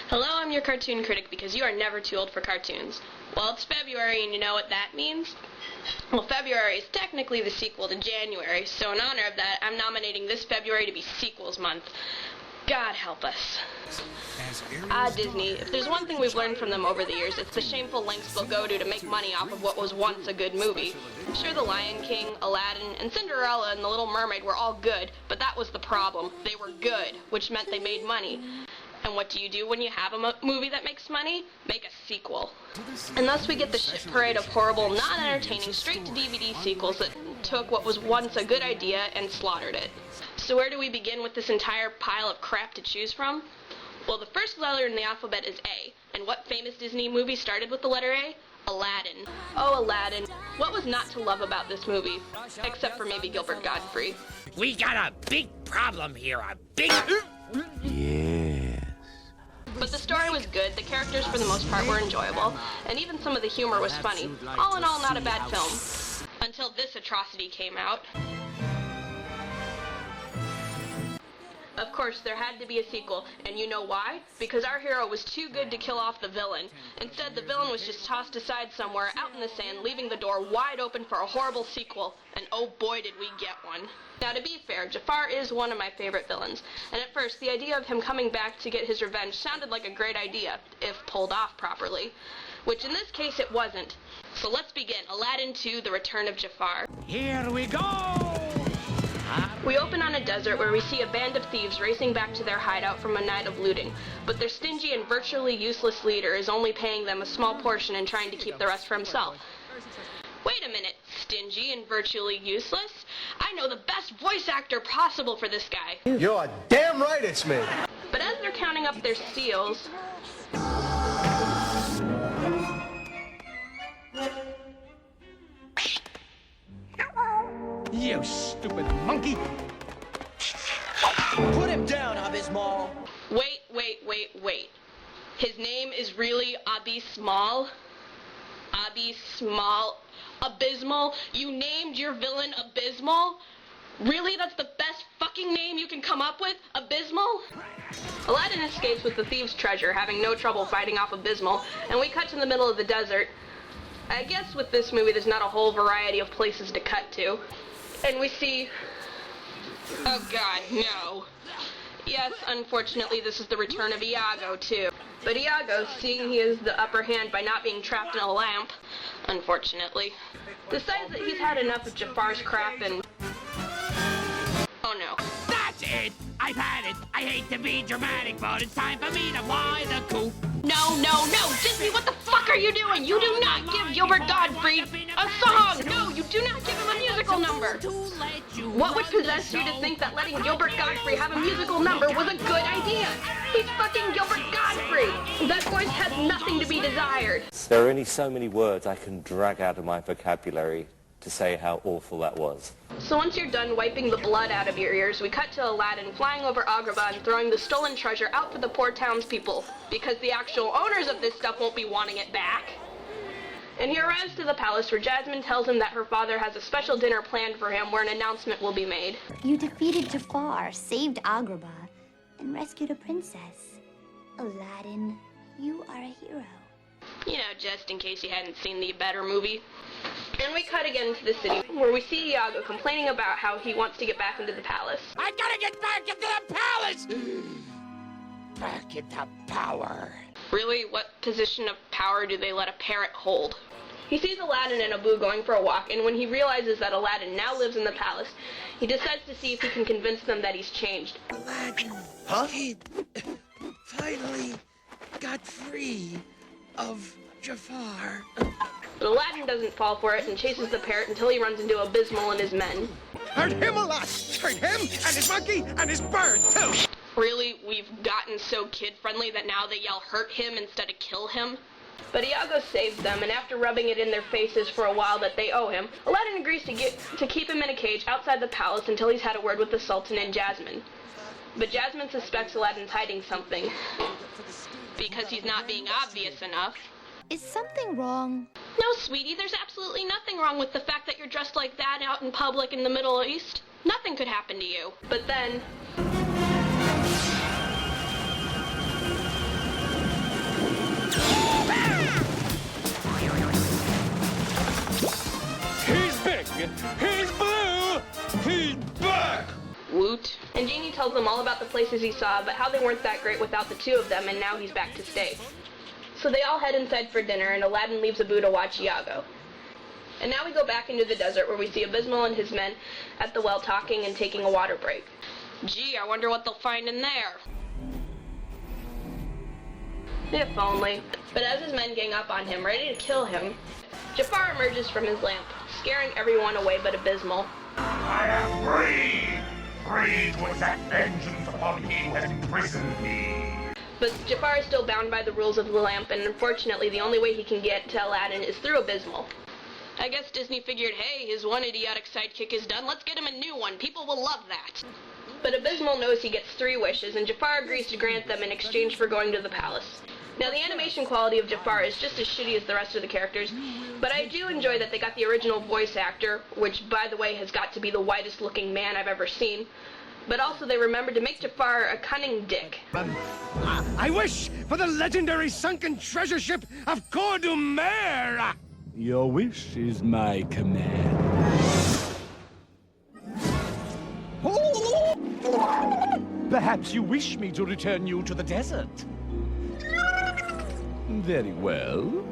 Hello, I'm your cartoon critic because you are never too old for cartoons. Well, it's February and you know what that means? Well, February is technically the sequel to January, so in honor of that, I'm nominating this February to be Sequels Month. God help us. Disney, if there's one thing we've learned from them over the years, it's the shameful lengths they'll go to make money off of what was once a good movie. Sure, The Lion King, Aladdin, and Cinderella and The Little Mermaid were all good, but that was the problem. They were good, which meant they made money. And what do you do when you have a movie that makes money? Make a sequel. And thus we get the shit parade of horrible, non-entertaining, straight-to-DVD sequels that took what was once a good idea and slaughtered it. So where do we begin with this entire pile of crap to choose from? Well, the first letter in the alphabet is A. And what famous Disney movie started with the letter A? Aladdin. Oh, Aladdin. What was not to love about this movie? Except for maybe Gilbert Gottfried. We got a big problem here, a big... Yes. But the story was good, the characters for the most part were enjoyable, and even some of the humor was funny. All in all, not a bad film. Until this atrocity came out. Of course, there had to be a sequel, and you know why? Because our hero was too good to kill off the villain. Instead, the villain was just tossed aside somewhere out in the sand, leaving the door wide open for a horrible sequel. And oh boy did we get one. Now, to be fair, Jafar is one of my favorite villains, and at first, the idea of him coming back to get his revenge sounded like a great idea, if pulled off properly. Which in this case, it wasn't. So let's begin. Aladdin 2, The Return of Jafar. Here we go! We open on a desert where we see a band of thieves racing back to their hideout from a night of looting, but their stingy and virtually useless leader is only paying them a small portion and trying to keep the rest for himself. Wait a minute, stingy and virtually useless? I know the best voice actor possible for this guy. You're damn right it's me. But as they're counting up their steals... You stupid monkey! Put him down, Abismal! Wait. His name is really Abismal? Abysmal? You named your villain Abysmal? Really? That's the best fucking name you can come up with? Abysmal? Aladdin escapes with the thieves' treasure, having no trouble fighting off Abysmal, and we cut to the middle of the desert. I guess with this movie there's not a whole variety of places to cut to. And we see... Oh god, no. Yes, unfortunately this is the return of Iago too. But Iago, seeing he has the upper hand by not being trapped in a lamp, unfortunately, decides that he's had enough of Jafar's crap and... Oh no. That's it! I've had it! I hate to be dramatic, but it's time for me to fly the coop! No! Disney, what the fuck are you doing? You do not give Gilbert Gottfried a song! No, you do not give him a musical number! What would possess you to think that letting Gilbert Gottfried have a musical number was a good idea? He's fucking Gilbert Gottfried! That voice has nothing to be desired. There are only so many words I can drag out of my vocabulary to say how awful that was. So once you're done wiping the blood out of your ears, we cut to Aladdin flying over Agrabah and throwing the stolen treasure out for the poor townspeople, because the actual owners of this stuff won't be wanting it back. And he arrives to the palace where Jasmine tells him that her father has a special dinner planned for him where an announcement will be made. You defeated Jafar, saved Agrabah, and rescued a princess. Aladdin, you are a hero. You know, just in case you hadn't seen the better movie. And we cut again to the city, where we see Iago complaining about how he wants to get back into the palace. I gotta get back into the palace! Back into power. Really, what position of power do they let a parrot hold? He sees Aladdin and Abu going for a walk, and when he realizes that Aladdin now lives in the palace, he decides to see if he can convince them that he's changed. Aladdin, kid, finally got free of Jafar. But Aladdin doesn't fall for it and chases the parrot until he runs into Abysmal and his men. Hurt him a lot. Hurt him and his monkey and his bird too. Really, we've gotten so kid-friendly that now they yell hurt him instead of kill him? But Iago saves them, and after rubbing it in their faces for a while that they owe him, Aladdin agrees to keep him in a cage outside the palace until he's had a word with the Sultan and Jasmine. But Jasmine suspects Aladdin's hiding something, because he's not being obvious enough. Is something wrong? No, sweetie, there's absolutely nothing wrong with the fact that you're dressed like that out in public in the Middle East. Nothing could happen to you. But then... Woot. And Genie tells them all about the places he saw, but how they weren't that great without the two of them, and now he's back to stay. So they all head inside for dinner, and Aladdin leaves Abu to watch Iago. And now we go back into the desert, where we see Abysmal and his men at the well talking and taking a water break. Gee, I wonder what they'll find in there. If only. But as his men gang up on him, ready to kill him, Jafar emerges from his lamp, scaring everyone away but Abysmal. I am free! Free to exact vengeance upon he who has imprisoned me! But Jafar is still bound by the rules of the lamp, and unfortunately the only way he can get to Aladdin is through Abysmal. I guess Disney figured, hey, his one idiotic sidekick is done, let's get him a new one, people will love that. But Abysmal knows he gets 3 wishes, and Jafar agrees to grant them in exchange for going to the palace. Now, the animation quality of Jafar is just as shitty as the rest of the characters, but I do enjoy that they got the original voice actor, which, by the way, has got to be the whitest looking man I've ever seen, but also they remembered to make Jafar a cunning dick. I wish for the legendary sunken treasure ship of Cordumer! Your wish is my command. Perhaps you wish me to return you to the desert. Very well.